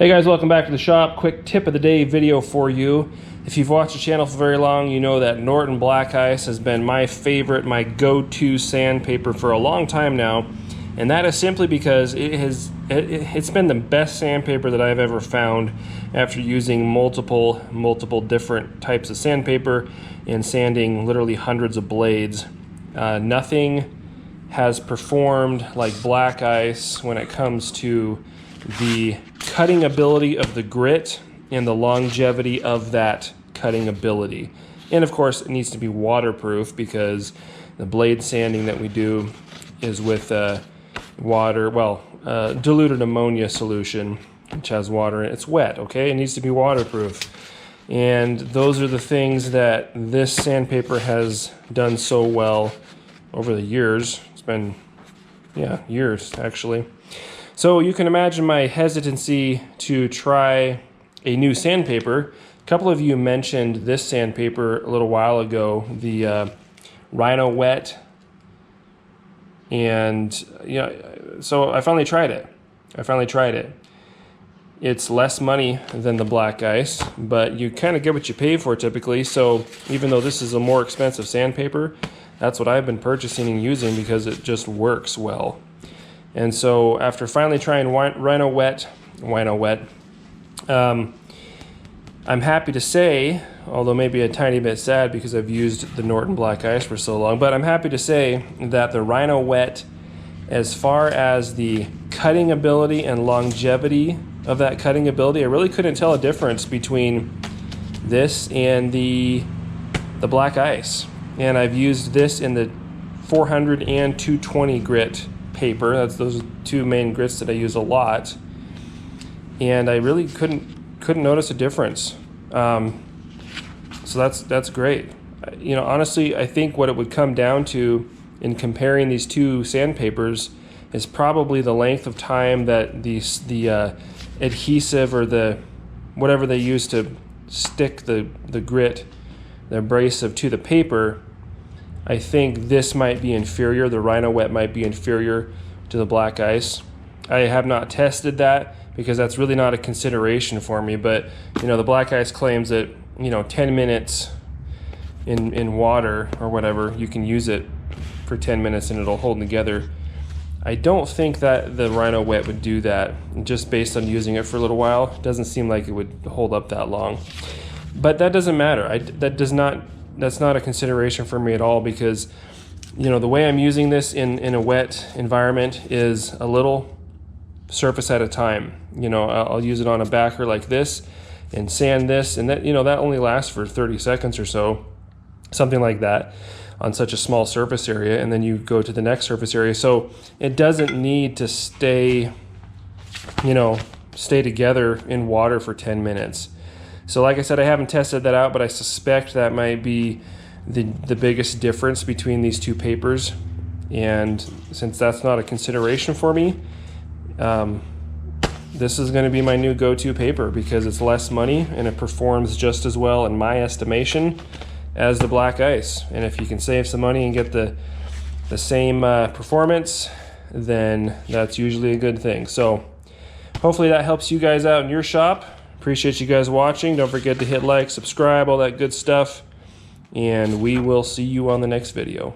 Hey guys, welcome back to the shop. Quick tip of the day video for you. If you've watched the channel for very long, you know that Norton Black Ice has been my favorite, my go-to sandpaper for a long time now. And that is simply because it's been the best sandpaper that I've ever found after using multiple different types of sandpaper and sanding literally hundreds of blades. Nothing has performed like Black Ice when it comes to the cutting ability of the grit and the longevity of that cutting ability. And of course it needs to be waterproof because the blade sanding that we do is with diluted ammonia solution, which has water in it. It's wet, okay? It needs to be waterproof. And those are the things that this sandpaper has done so well over the years. It's been, years actually. So you can imagine my hesitancy to try a new sandpaper. A couple of you mentioned this sandpaper a little while ago, the Rhino Wet. And so I finally tried it. It's less money than the Black Ice, but you kind of get what you pay for typically. So even though this is a more expensive sandpaper, that's what I've been purchasing and using because it just works well. And so after finally trying Rhino Wet, I'm happy to say, although maybe a tiny bit sad because I've used the Norton Black Ice for so long, but I'm happy to say that the Rhino Wet, as far as the cutting ability and longevity of that cutting ability, I really couldn't tell a difference between this and the Black Ice. And I've used this in the 400 and 220 grit paper. Those two main grits that I use a lot, and I really couldn't notice a difference. So that's great. Honestly, I think what it would come down to in comparing these two sandpapers is probably the length of time that the adhesive or the whatever they use to stick the grit, the abrasive to the paper. I think this might be inferior. The Rhino Wet might be inferior to the Black Ice. I have not tested that because that's really not a consideration for me. But the Black Ice claims that 10 minutes in water or whatever, you can use it for 10 minutes and it'll hold together. I don't think that the Rhino Wet would do that. Just based on using it for a little while, it doesn't seem like it would hold up that long. But that doesn't matter. That's not a consideration for me at all because the way I'm using this in a wet environment is a little surface at a time. I'll use it on a backer like this and sand this, and that that only lasts for 30 seconds or so, something like that, on such a small surface area, and then you go to the next surface area. So it doesn't need to stay together in water for 10 minutes. So like I said, I haven't tested that out, but I suspect that might be the biggest difference between these two papers. And since that's not a consideration for me, this is going to be my new go-to paper because it's less money and it performs just as well in my estimation as the Black Ice. And if you can save some money and get the same performance, then that's usually a good thing. So hopefully that helps you guys out in your shop. Appreciate you guys watching. Don't forget to hit like, subscribe, all that good stuff. And we will see you on the next video.